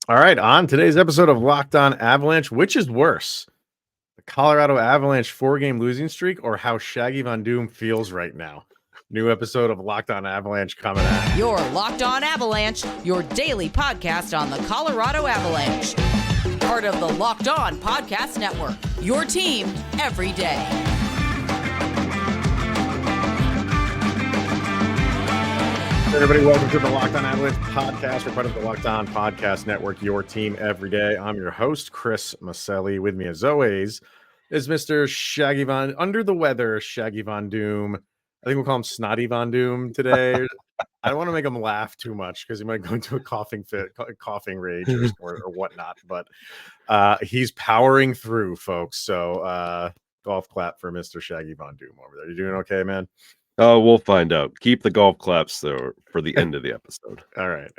All right, on today's episode of Locked On Avalanche, which is worse, the Colorado Avalanche 4-game losing streak or how Shaggy Von Doom feels right now? New episode of Locked On Avalanche coming at you. Your Locked On Avalanche, your daily podcast on the Colorado Avalanche. Part of the Locked On Podcast Network, your team every day. Everybody, welcome to the Locked On Avalanche podcast. We're part of the Locked On Podcast Network, your team every day. I'm your host, Chris Maselli. With me, as always, is Mr. Shaggy Von, under the weather, Shaggy Von Doom. I think we'll call him Snotty Von Doom today. I don't want to make him laugh too much because he might go into a coughing fit, coughing rage or whatnot. But he's powering through, folks. So golf clap for Mr. Shaggy Von Doom over there. You doing okay, man? Oh, we'll find out. Keep the golf claps though for the end of the episode. All right.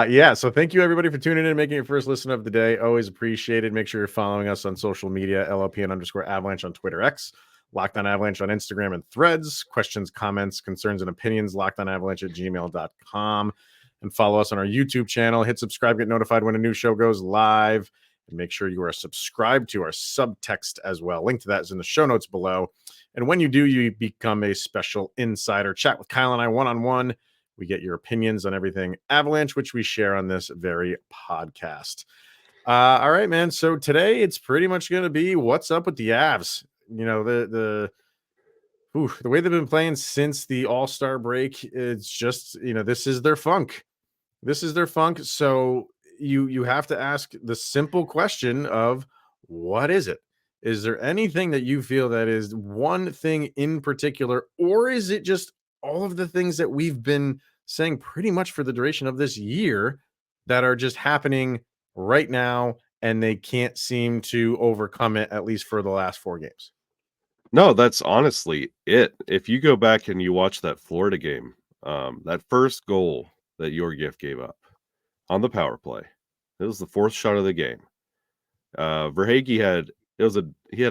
Yeah, so thank you everybody for tuning in and making your first listen of the day. Always appreciated. Make sure you're following us on social media, LLPN_Avalanche on Twitter X, Locked On Avalanche on Instagram and Threads. Questions, comments, concerns, and opinions, lockedonavalanche@gmail.com. And follow us on our YouTube channel. Hit subscribe, get notified when a new show goes live. And make sure you are subscribed to our subtext as well. Link to that is in the show notes below. And when you do, you become a special insider. Chat with Kyle and I one-on-one. We get your opinions on everything Avalanche, which we share on this very podcast. All right, man. So today it's pretty much going to be what's up with the Avs. You know, the way they've been playing since the All-Star break, it's just, this is their funk. So you have to ask the simple question of what is it? Is there anything that you feel that is one thing in particular, or is it just all of the things that we've been saying pretty much for the duration of this year that are just happening right now and they can't seem to overcome it, at least for the last 4 games? No, that's honestly it. If you go back and you watch that Florida game, that first goal that Georgiev gave up on the power play, it was the 4th shot of the game. Verhaeghe had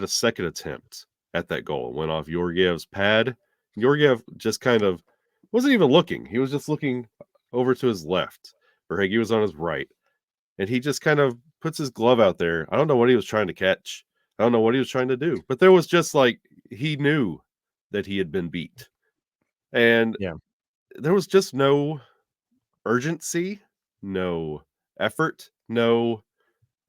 a second attempt at that goal. It went off Georgiev's pad. Georgiev just kind of wasn't even looking. He was just looking over to his left. Verhaeghe was on his right. And he just kind of puts his glove out there. I don't know what he was trying to catch. I don't know what he was trying to do. But there was just like, he knew that he had been beat. And there was just no urgency, no effort,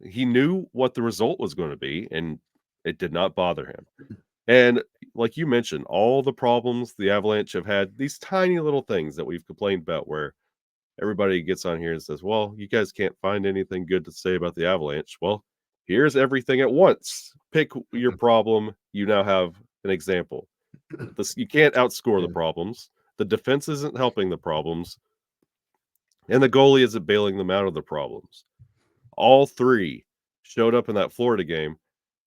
he knew what the result was going to be, and it did not bother him. And like you mentioned, all the problems the Avalanche have had, these tiny little things that we've complained about where everybody gets on here and says, well, you guys can't find anything good to say about the Avalanche. Well, here's everything at once. Pick your problem. You now have an example. You can't outscore the problems. The defense isn't helping the problems. And the goalie isn't bailing them out of the problems. All 3 showed up in that Florida game.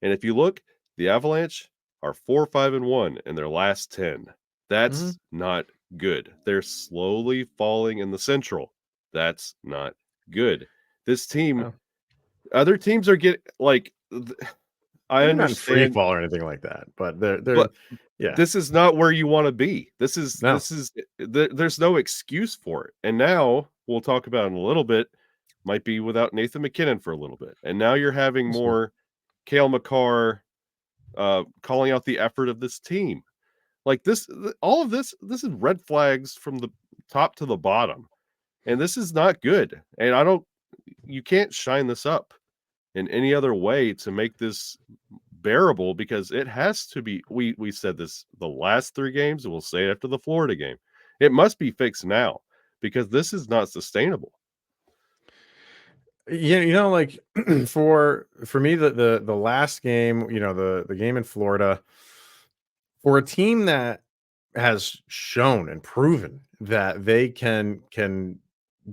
And if you look, the Avalanche are 4-5-1 in their last 10. That's not good. They're slowly falling in the Central. That's not good. This team, other teams are getting like, I They're understand not free fall or anything like that, but this is not where you want to be. There's no excuse for it. And now we'll talk about in a little bit. Might be without Nathan McKinnon for a little bit. And now you're having more Cale Makar calling out the effort of this team. Like all of this is red flags from the top to the bottom. And this is not good. And you can't shine this up in any other way to make this bearable, because it has to be, we said this the last 3 games, and we'll say it after the Florida game. It must be fixed now, because this is not sustainable. Yeah, like for me, the last game, the game in Florida, for a team that has shown and proven that they can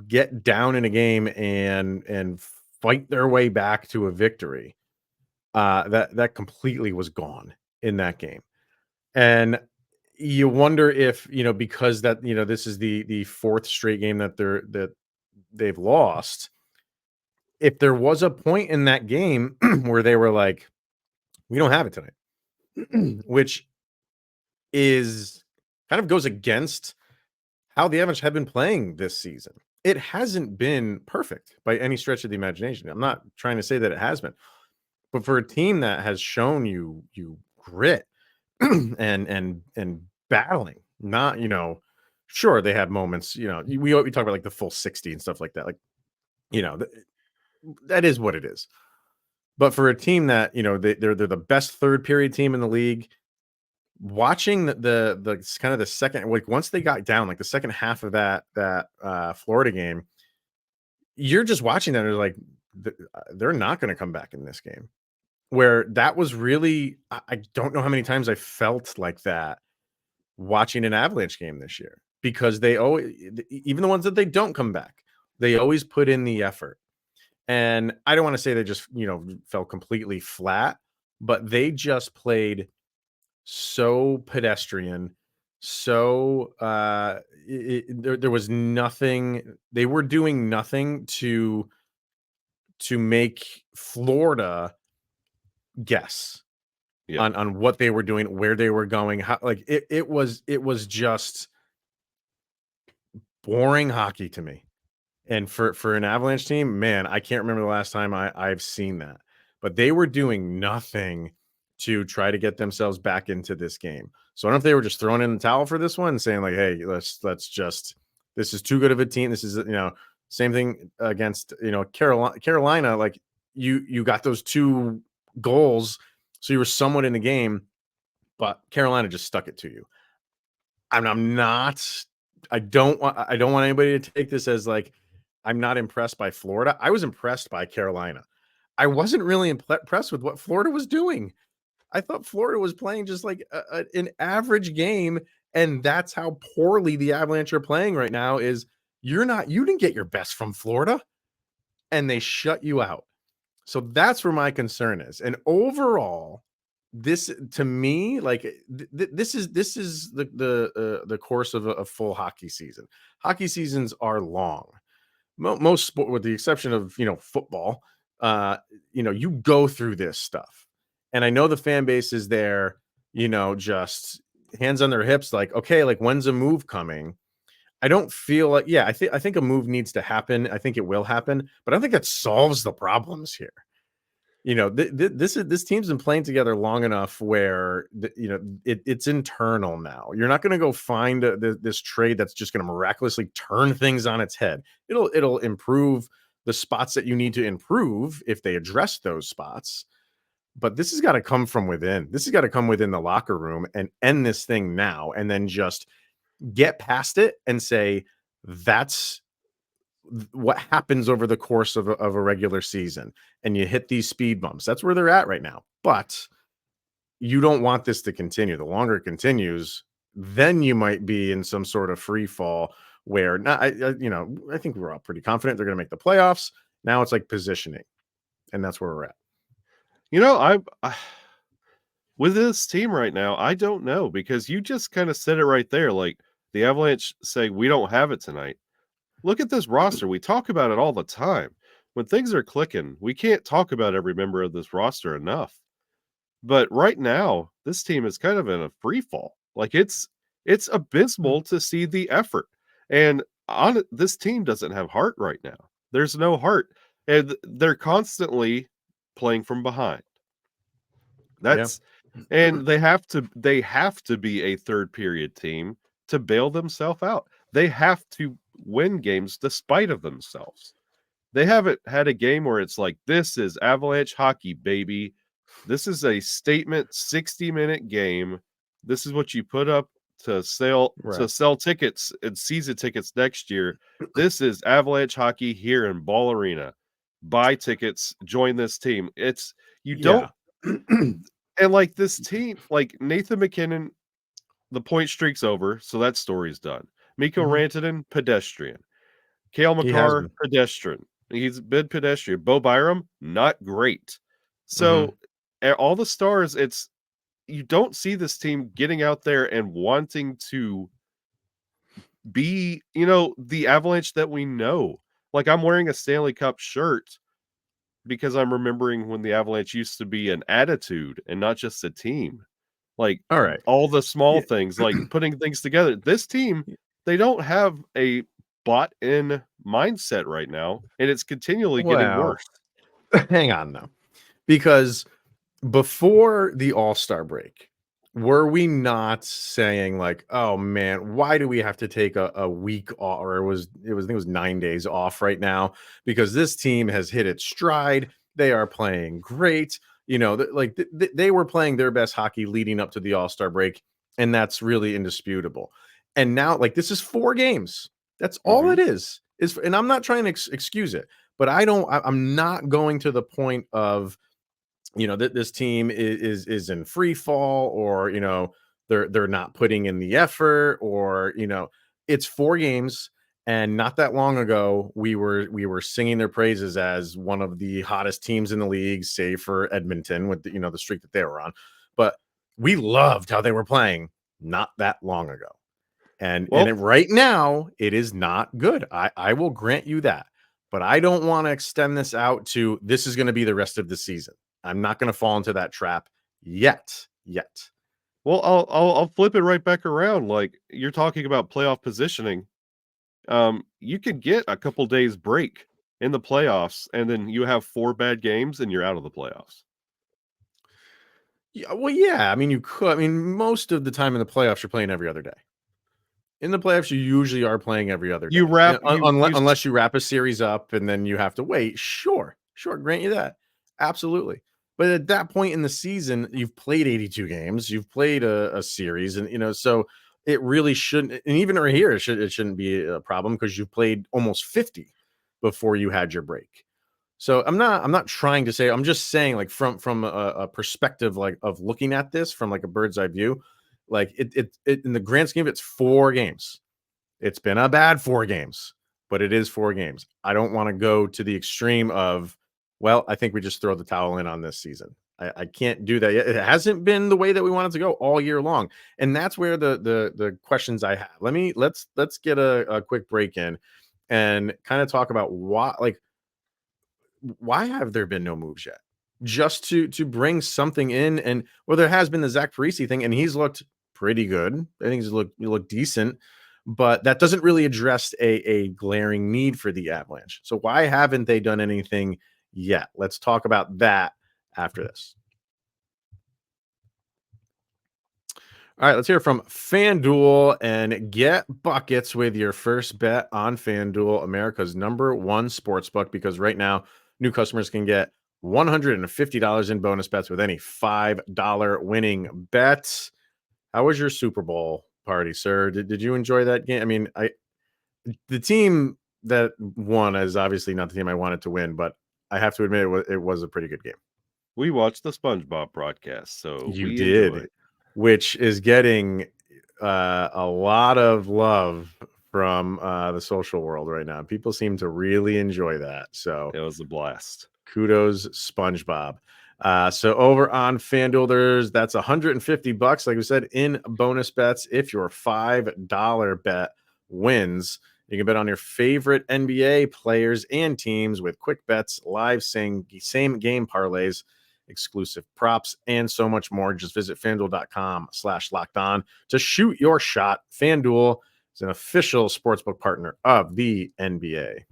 get down in a game and fight their way back to a victory, that completely was gone in that game. And you wonder if, because that, this is the 4th straight game that they've lost, if there was a point in that game where they were like, we don't have it tonight, which is kind of goes against how the Avalanche have been playing this season. It hasn't been perfect by any stretch of the imagination. I'm not trying to say that it has been, but for a team that has shown you grit and battling, not, sure, they have moments, we talk about like the full 60 and stuff like that. Like, that is what it is. But for a team that, they're the best third period team in the league, watching the kind of the second, like once they got down, like the second half of that Florida game, you're just watching that and you're like, they're not going to come back in this game. Where that was really, I don't know how many times I felt like that watching an Avalanche game this year, because they always, even the ones that they don't come back, they always put in the effort. And I don't want to say they just, fell completely flat, but they just played so pedestrian. So there was nothing. They were doing nothing to make Florida guess on what they were doing, where they were going. How, like it was just boring hockey to me. And for an Avalanche team, man, I can't remember the last time I've seen that. But they were doing nothing to try to get themselves back into this game. So I don't know if they were just throwing in the towel for this one and saying like, hey, let's just, this is too good of a team. This is, same thing against, Carolina. Like you got those 2 goals, so you were somewhat in the game, but Carolina just stuck it to you. I don't want anybody to take this as like, I'm not impressed by Florida. I was impressed by Carolina. I wasn't really impressed with what Florida was doing. I thought Florida was playing just like an average game, and that's how poorly the Avalanche are playing right now. Is you didn't get your best from Florida, and they shut you out. So that's where my concern is. And overall, this to me, like this is the course of a full hockey season. Hockey seasons are long. Most sport, with the exception of football, you go through this stuff. And I know the fan base is there, just hands on their hips, like, okay, like when's a move coming? I don't feel like, I think a move needs to happen. I think it will happen, but I don't think that solves the problems here. This team's been playing together long enough where it's internal now. You're not going to go find this trade that's just going to miraculously turn things on its head. It'll improve the spots that you need to improve if they address those spots. But this has got to come from within. This has got to come within the locker room and end this thing now, and then just get past it and say that's what happens over the course of a regular season, and you hit these speed bumps. That's where they're at right now. But you don't want this to continue. The longer it continues, then you might be in some sort of free fall where I think we're all pretty confident they're going to make the playoffs. Now it's like positioning, and that's where we're at. I with this team right now, I don't know, because you just kind of said it right there. Like the Avalanche say, we don't have it tonight. Look at this roster. We talk about it all the time. When things are clicking, we can't talk about every member of this roster enough. But right now, this team is kind of in a free fall. Like it's abysmal to see the effort. And this team doesn't have heart right now. There's no heart. And they're constantly playing from behind. And they have to be a third period team to bail themselves out. They have to win games despite of themselves. They haven't had a game where it's like, this is Avalanche hockey, baby. This is a statement 60-minute game. This is what you put up to sell tickets and season tickets next year. This is Avalanche hockey here in Ball Arena. Buy tickets, join this team. Don't and like this team, like Nathan McKinnon, the point streak's over, so that story's done. Mikko Rantanen, pedestrian. Cale Makar, pedestrian. He's been pedestrian. Bo Byram, not great. So all the stars, you don't see this team getting out there and wanting to be, the Avalanche that we know. Like I'm wearing a Stanley Cup shirt because I'm remembering when the Avalanche used to be an attitude and not just a team. Like all right, all the small things, like putting things together. This team They don't have a bought-in mindset right now, and it's continually getting Well, worse. hang on though, because before the All-Star break, were we not saying like, oh man, why do we have to take a week off? Or I think it was 9 days off right now because this team has hit its stride. They are playing great. They were playing their best hockey leading up to the All-Star break, and that's really indisputable. And now, like, this is 4 games. That's all it is. And I'm not trying to excuse it, but I'm not going to the point of that this team is in free fall, or they're not putting in the effort, or it's 4 games. And not that long ago we were singing their praises as one of the hottest teams in the league, save for Edmonton with the streak that they were on. But we loved how they were playing not that long ago. And Well, right now it is not good. I will grant you that. But I don't want to extend this out to this is going to be the rest of the season. I'm not going to fall into that trap yet. well, I'll flip it right back around. Like, you're talking about playoff positioning. You could get a couple days break in the playoffs, and then you have 4 bad games, and you're out of the playoffs. Yeah, well, yeah. I mean, you could. I mean, most of the time in the playoffs, you're playing every other day. In the playoffs, you usually are playing every other day. You wrap Unless you wrap a series up and then you have to wait. Sure, grant you that. Absolutely. But at that point in the season, you've played 82 games, you've played a series, and so it really shouldn't. And even right here, it shouldn't be a problem because you've played almost 50 before you had your break. So I'm not trying to say. I'm just saying, like, from a perspective, like, of looking at this from like a bird's eye view, like it in the grand scheme, it's 4 games. It's been a bad 4 games, but it is 4 games. I don't want to go to the extreme of, well, I think we just throw the towel in on this season. I can't do that yet. It hasn't been the way that we want it to go all year long, and that's where the questions I have. Let's get a quick break in and kind of talk about why have there been no moves yet? Just to bring something in, and well, there has been the Zach Parise thing, and he's looked pretty good. I think he looked decent, but that doesn't really address a glaring need for the Avalanche. So why haven't they done anything yet? Let's talk about that after this. All right, let's hear from FanDuel and get buckets with your first bet on FanDuel, America's #1 sportsbook, because right now new customers can get $150 in bonus bets with any $5 winning bet. How was your Super Bowl party, sir? Did you enjoy that game? I mean, the team that won is obviously not the team I wanted to win, but I have to admit it was a pretty good game. We watched the SpongeBob broadcast, so You we did, enjoyed. which is getting a lot of love from the social world right now. People seem to really enjoy that. So It was a blast. kudos, SpongeBob. So over on FanDuel, that's $150, like we said, in bonus bets. If your $5 bet wins, you can bet on your favorite NBA players and teams with quick bets, live same game parlays, exclusive props, and so much more. Just visit FanDuel.com/lockedon to shoot your shot. FanDuel is an official sportsbook partner of the NBA.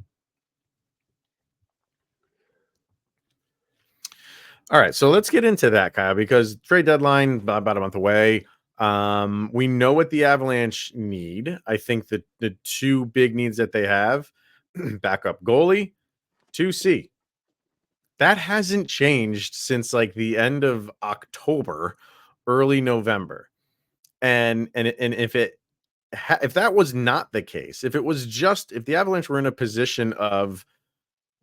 All right, so let's get into that, Kyle, because trade deadline about a month away. We know what the Avalanche need. I think that the 2 big needs that they have: backup goalie, 2C. That hasn't changed since like the end of October, early November. And if that was not the case, if the Avalanche were in a position of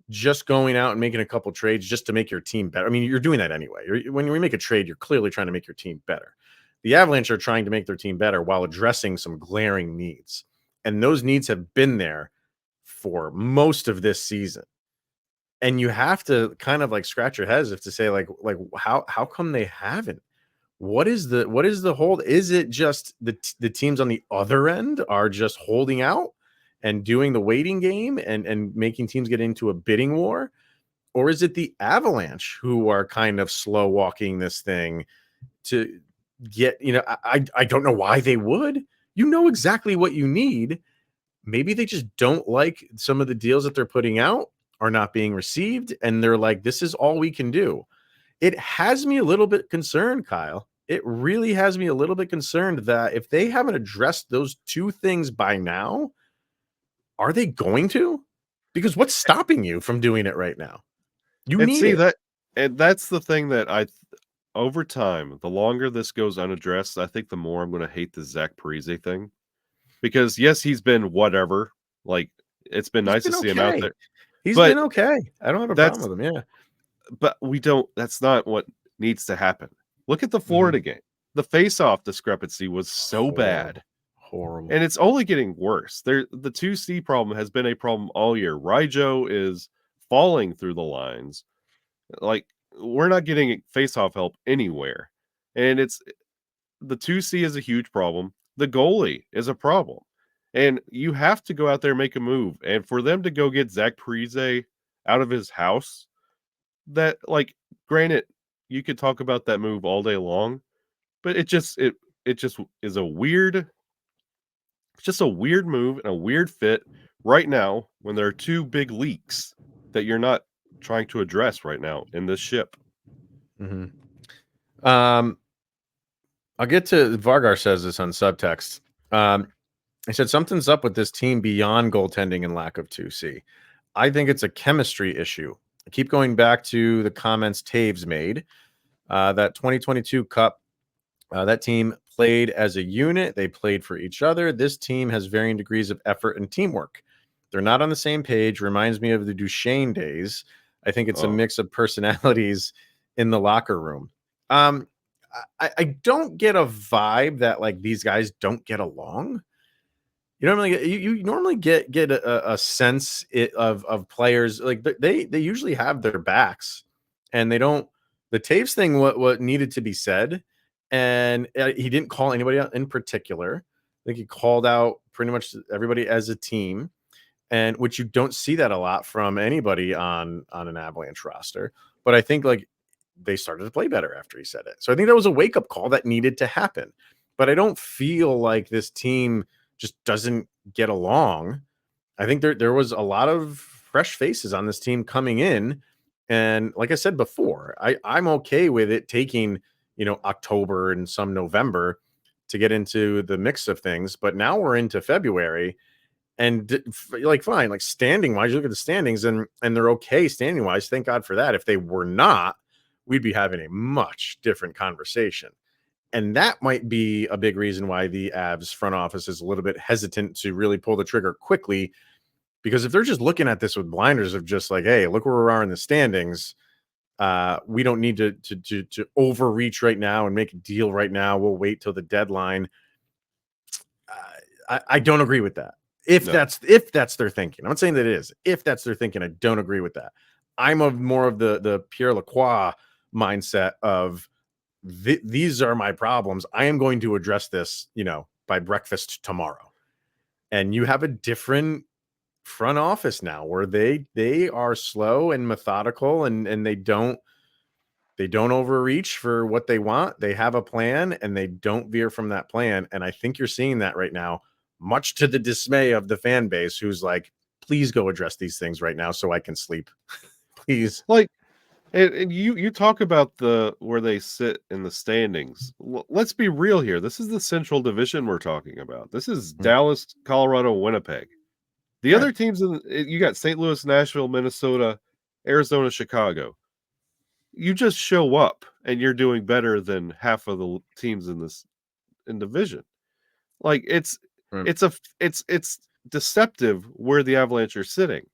just going out and making a couple trades just to make your team better. I mean, you're doing that anyway. When you make a trade, you're clearly trying to make your team better. The Avalanche are trying to make their team better while addressing some glaring needs. And those needs have been there for most of this season. And you have to kind of like scratch your heads if to say like how come they haven't? What is the hold? Is it just the teams on the other end are just holding out and doing the waiting game and making teams get into a bidding war? Or is it the Avalanche who are kind of slow walking this thing to get, I don't know why they would. You know exactly what you need. Maybe they just don't like some of the deals that they're putting out are not being received. And they're like, this is all we can do. It has me a little bit concerned, Kyle. It really has me a little bit concerned that if they haven't addressed those two things by now, are they going to? Because what's stopping you from doing it right now? You And need see it. that, and that's the thing that over time, the longer this goes unaddressed, I think the more I'm going to hate the Zach Parise thing. Because yes, he's been whatever. Like, it's been He's nice to been see him out okay. there. He's But been okay. I don't have a problem that's with him. Yeah. but we don't that's not what needs to happen. Look at the Mhm. Florida game. The face-off discrepancy was so bad. Horrible. And it's only getting worse. The 2C problem has been a problem all year. Rijo is falling through the lines. Like, we're not getting face-off help anywhere. And it's the 2C is a huge problem. The goalie is a problem. And you have to go out there and make a move. And for them to go get Zach Parise out of his house, that, like, granted, you could talk about that move all day long, but it just is a weird it's just a weird move and a weird fit right now when there are two big leaks that you're not trying to address right now in this ship. Mhm. Um, I'll get to Vargar says this on subtext. He said something's up with this team beyond goaltending and lack of 2C. I think it's a chemistry issue. I keep going back to the comments Taves made. That 2022 Cup, that team played as a unit. They played for each other. This team has varying degrees of effort and teamwork. They're not on the same page. Reminds me of the Duchesne days. I think it's a Oh, mix of personalities in the locker room. Um, I don't get a vibe that like these guys don't get along. You normally get a sense of players like they usually have their backs, and they don't. The Taves thing, what needed to be said, and he didn't call anybody out in particular. I think he called out pretty much everybody as a team, and which you don't see that a lot from anybody on an Avalanche roster. But I think like they started to play better after he said it. So I think that was a wake up call that needed to happen. But I don't feel like this team just doesn't get along. I think there was a lot of fresh faces on this team coming in. And like I said before, I'm okay with it taking, October and some November to get into the mix of things. But now we're into February and like fine, like standing wise, you look at the standings and they're okay standing wise. Thank God for that. If they were not, we'd be having a much different conversation. And that might be a big reason why the Avs front office is a little bit hesitant to really pull the trigger quickly. Because if they're just looking at this with blinders of just like, hey, look where we are in the standings, we don't need to overreach right now and make a deal right now. We'll wait till the deadline. I don't agree with that. If no. that's their thinking, I'm not saying that it is. If that's their thinking, I don't agree with that. I'm more of the Pierre Lacroix mindset of these are my problems. I am going to address this, by breakfast tomorrow. And you have a different front office now where they are slow and methodical and they don't overreach for what they want. They have a plan and they don't veer from that plan. And I think you're seeing that right now, much to the dismay of the fan base who's like, please go address these things right now so I can sleep. Please. Like, and you talk about where they sit in the standings. Let's be real here. This is the Central Division we're talking about. This is Dallas, Colorado, Winnipeg. The other teams you got St. Louis, Nashville, Minnesota, Arizona, Chicago. You just show up and you're doing better than half of the teams in division. Like it's deceptive where the Avalanche are sitting.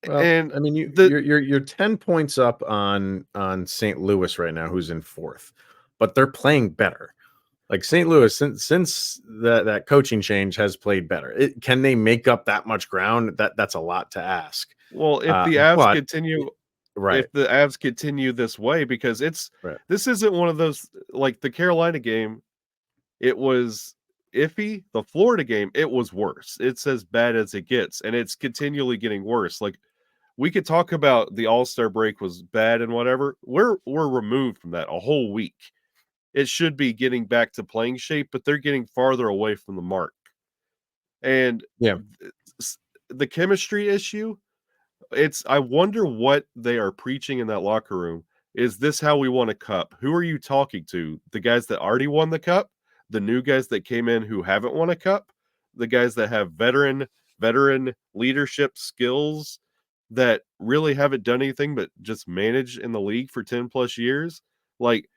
Well, And I mean, you're 10 points up on St. Louis right now, who's in fourth, but they're playing better. Like St. Louis, since that coaching change has played better. Can they make up that much ground? That's a lot to ask. well, if the Avs continue, right, if the Avs continue this way, because right. this isn't one of those like the Carolina game. It was iffy. The Florida game, it was worse. It's as bad as it gets, and it's continually getting worse. Like we could talk about the All-Star break was bad and whatever. We're removed from that a whole week. it should be getting back to playing shape, but they're getting farther away from the mark. And Yeah. the chemistry issue, I wonder what they are preaching in that locker room. Is this how we won a cup? Who are you talking to? The guys that already won the cup? The new guys that came in who haven't won a cup? The guys that have veteran leadership skills that really haven't done anything but just manage in the league for 10 plus years? Like,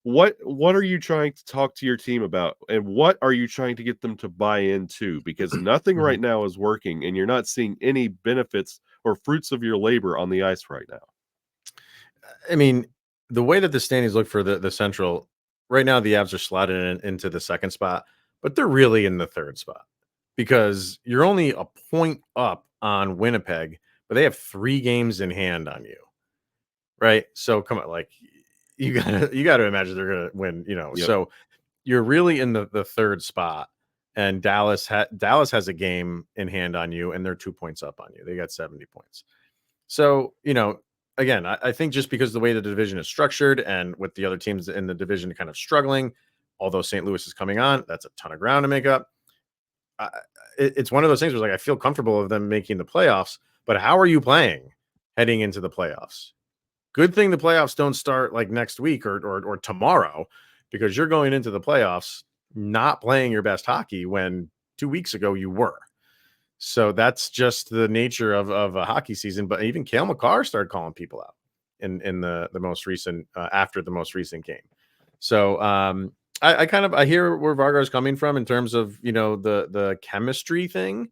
what are you trying to talk to your team about, and what are you trying to get them to buy into? Because nothing right now is working, and you're not seeing any benefits or fruits of your labor on the ice right now. I mean, the way that the standings look for the Central right now, the Avs are slotted into the second spot, but they're really in the third spot because you're only a point up on Winnipeg, but they have 3 games in hand on you, right? So come on, like you gotta imagine they're gonna win, Yep. So you're really in the third spot, and Dallas has a game in hand on you, and they're 2 points up on you. They got 70 points. So, again, I think just because the way the division is structured and with the other teams in the division kind of struggling, although St. Louis is coming on, that's a ton of ground to make up. It's one of those things where I feel comfortable of them making the playoffs, but how are you playing heading into the playoffs? Good thing the playoffs don't start like next week or tomorrow, because you're going into the playoffs not playing your best hockey when 2 weeks ago you were. So that's just the nature of a hockey season. But even Cale Makar started calling people out in the most recent after the most recent game. So I hear where Vargar's coming from in terms of the chemistry thing.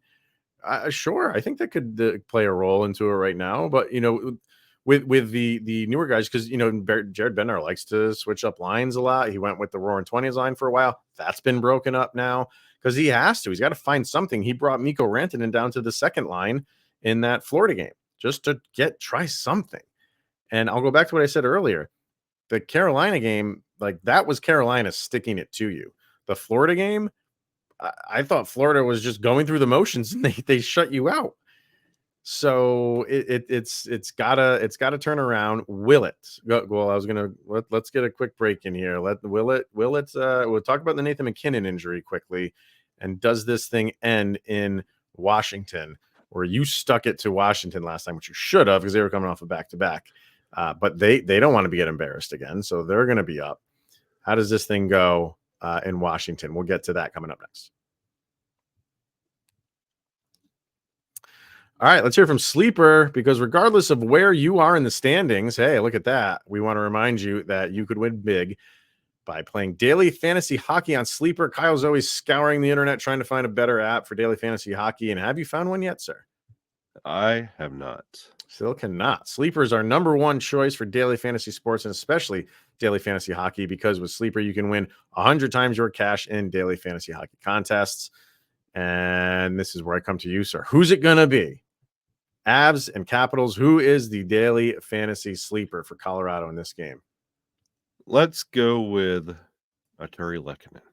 Sure, I think that could play a role into it right now. But with the newer guys, because Jared Bednar likes to switch up lines a lot. He went with the Roaring 20s line for a while. That's been broken up now because he has to. He's got to find something. He brought Mikko Rantanen down to the second line in that Florida game just to try something. And I'll go back to what I said earlier. The Carolina game, like that was Carolina sticking it to you. The Florida game, I thought Florida was just going through the motions and they shut you out. So it's gotta turn around. Will it? Well, I was gonna let's get a quick break in here. Will it? We'll talk about the Nathan MacKinnon injury quickly. And does this thing end in Washington, where you stuck it to Washington last time, which you should have because they were coming off a back-to-back. But they don't want to get embarrassed again, so they're going to be up. How does this thing go in Washington? We'll get to that coming up next. All right, let's hear from Sleeper, because regardless of where you are in the standings, hey, look at that. We want to remind you that you could win big by playing daily fantasy hockey on Sleeper. Kyle's always scouring the internet trying to find a better app for daily fantasy hockey. And have you found one yet, sir? I have not. Still cannot. Sleeper is our number one choice for daily fantasy sports, and especially daily fantasy hockey, because with Sleeper, you can win 100 times your cash in daily fantasy hockey contests. And this is where I come to you, sir. Who's it going to be? Avs and Capitals. Who is the daily fantasy sleeper for Colorado in this game? Let's go with Artturi Lehkonen.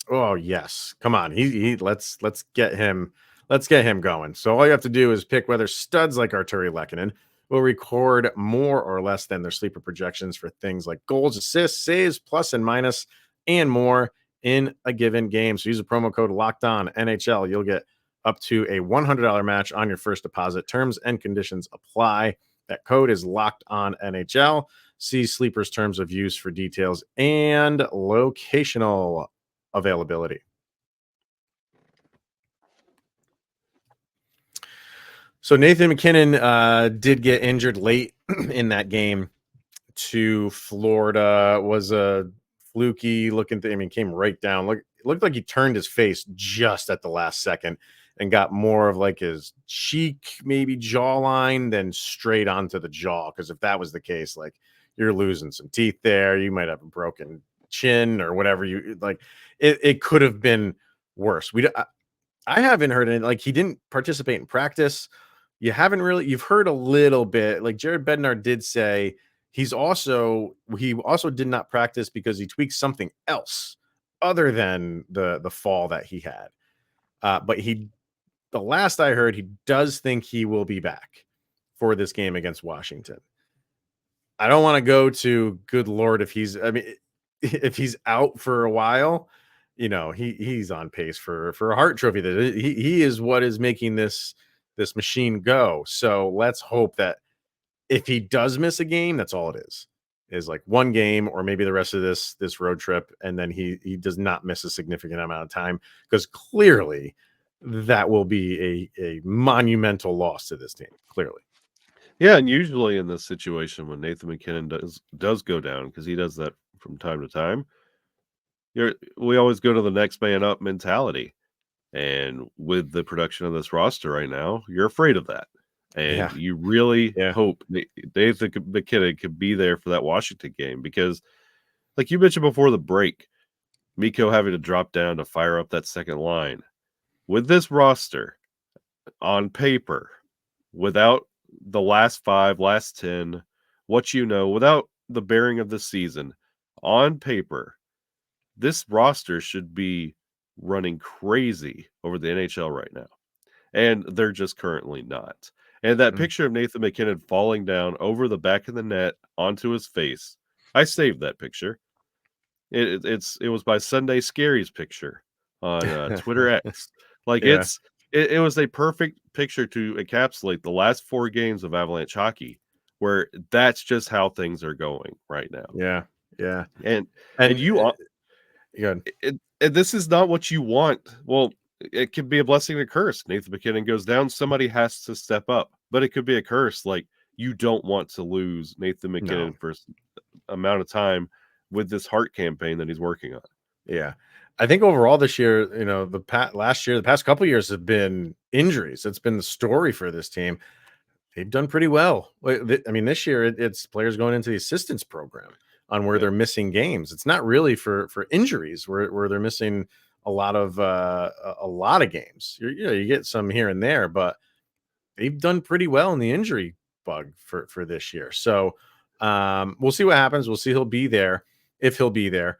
Oh yes, come on. Let's get him going. So all you have to do is pick whether studs like Artturi Lehkonen will record more or less than their sleeper projections for things like goals, assists, saves, plus and minus, and more in a given game. So use the promo code LOCKEDON NHL. You'll get up to a $100 match on your first deposit. Terms and conditions apply. That code is LOCKEDONNHL. See Sleeper's terms of use for details and locational availability. So Nathan MacKinnon did get injured late in that game to Florida. Was a fluky looking thing. I mean, came right down. It looked like he turned his face just at the last second and got more of like his cheek, maybe jawline, than straight onto the jaw. Because if that was the case, like you're losing some teeth there. You might have a broken chin or whatever. You like it could have been worse. I haven't heard it. Like he didn't participate in practice. You've heard a little bit. Like Jared Bednar did say he also did not practice because he tweaked something else other than the fall that he had. But the last I heard, he does think he will be back for this game against Washington. I don't want to go to good Lord if he's, I mean, if he's out for a while, he's on pace for a Hart Trophy. That he is what is making this machine go. So let's hope that if he does miss a game, that's all it is like one game or maybe the rest of this road trip, and then he does not miss a significant amount of time, because clearly that will be a monumental loss to this team. Clearly. Yeah, and usually in this situation when Nathan McKinnon does go down, because he does that from time to time, we always go to the next man up mentality. And with the production of this roster right now, you're afraid of that. And Yeah. you really Yeah. hope Nathan McKinnon could be there for that Washington game, because, like you mentioned before the break, Mikko having to drop down to fire up that second line. With this roster, on paper, without the last 5, last 10, without the bearing of the season, on paper, this roster should be running crazy over the NHL right now. And they're just currently not. And that Mm. picture of Nathan McKinnon falling down over the back of the net onto his face, I saved that picture. It was by Sunday Scary's picture on Twitter X. Like, Yeah. it was a perfect picture to encapsulate the last 4 games of Avalanche hockey, where that's just how things are going right now. Yeah. Yeah. And And you good. and this is not what you want. Well, it could be a blessing and a curse. Nathan McKinnon goes down, somebody has to step up. But it could be a curse. Like, you don't want to lose Nathan No. McKinnon for amount of time with this Hart campaign that he's working on. Yeah. I think overall this year, the past couple years have been injuries. It's been the story for this team. They've done pretty well. I mean, this year it's players going into the assistance program on where Yeah. they're missing games. It's not really for injuries where they're missing a lot of games. You get some here and there, but they've done pretty well in the injury bug for this year. So we'll see what happens. We'll see if he'll be there.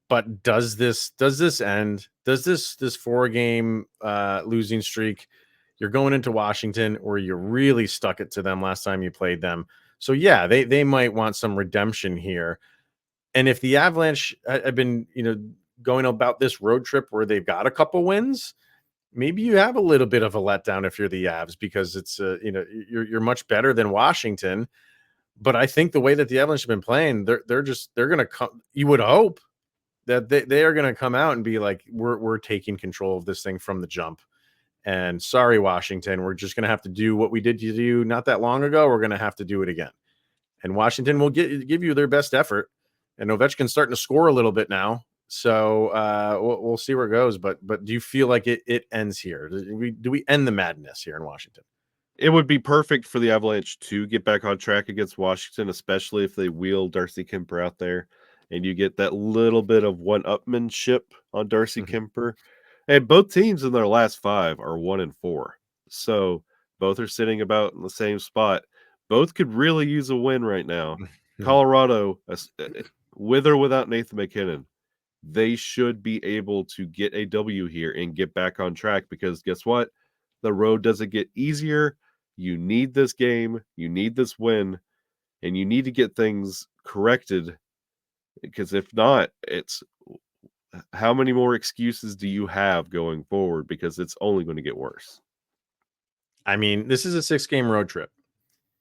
But does this end? Does this 4-game losing streak? You're going into Washington, or you really stuck it to them last time you played them. So yeah, they might want some redemption here. And if the Avalanche have been, going about this road trip where they've got a couple wins, maybe you have a little bit of a letdown if you're the Avs, because it's you're much better than Washington. But I think the way that the Avalanche have been playing, they're going to come. You would hope that they are going to come out and be like, we're taking control of this thing from the jump. And sorry, Washington, we're just going to have to do what we did to you not that long ago. We're going to have to do it again. And Washington will give you their best effort. And Ovechkin's starting to score a little bit now. So we'll see where it goes. But do you feel like it ends here? Do we end the madness here in Washington? It would be perfect for the Avalanche to get back on track against Washington, especially if they wheel Darcy Kemper out there and you get that little bit of one-upmanship on Darcy Kemper. And both teams in their last 5 are 1-4. So both are sitting about in the same spot. Both could really use a win right now. Colorado, with or without Nathan McKinnon, they should be able to get a W here and get back on track, because guess what? The road doesn't get easier. You need this game. You need this win. And you need to get things corrected, because if not, it's how many more excuses do you have going forward? Because it's only going to get worse. I mean, this is a 6-game road trip.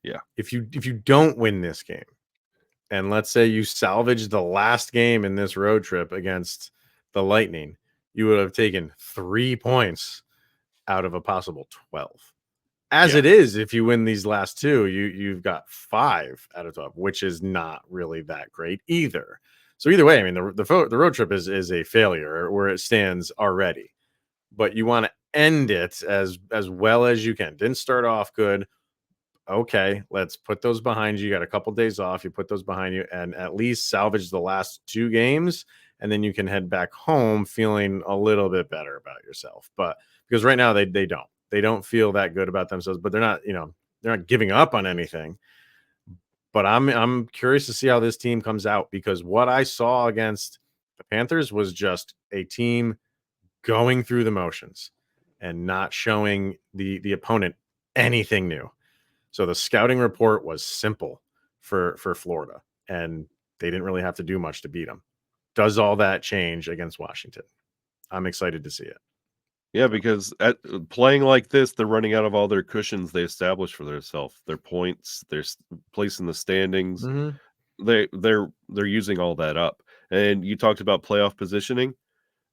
Yeah. If you don't win this game, and let's say you salvage the last game in this road trip against the Lightning, you would have taken 3 points out of a possible 12. As it is, if you win these last 2, you've got 5 out of 12, which is not really that great either. So either way, I mean, the road trip is a failure where it stands already. But you want to end it as well as you can. Didn't start off good. Okay, let's put those behind you. You got a couple days off. You put those behind you and at least salvage the last 2 games. And then you can head back home feeling a little bit better about yourself. But because right now they don't feel that good about themselves, but they're not giving up on anything. But I'm curious to see how this team comes out, because what I saw against the Panthers was just a team going through the motions and not showing the opponent anything new. So the scouting report was simple for Florida, and They didn't really have to do much to beat them. Does all that change against Washington? I'm excited to see it. Yeah, because at playing like this, they're running out of all their cushions they established for themselves, their points, their place in the standings. They're using all that up. And you talked about playoff positioning.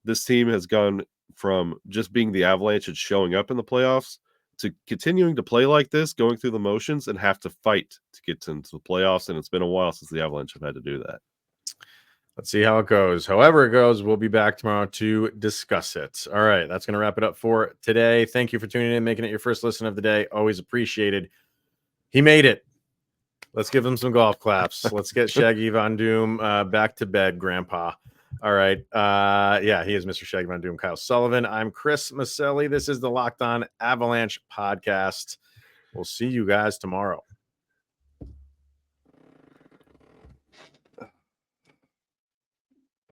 This team has gone from just being the Avalanche and showing up in the playoffs to continuing to play like this, going through the motions, and have to fight to get into the playoffs. And it's been a while since the Avalanche have had to do that. Let's see how it goes. However it goes, we'll be back tomorrow to discuss it. All right, that's going to wrap it up for today. Thank you for tuning in, making it your first listen of the day. Always appreciated. He made it. Let's give him some golf claps. Let's get Shaggy Von Doom back to bed, Grandpa. All right. Yeah, he is Mr. Shaggy Von Doom, Kyle Sullivan. I'm Chris Maselli. This is the Locked On Avalanche podcast. We'll see you guys tomorrow.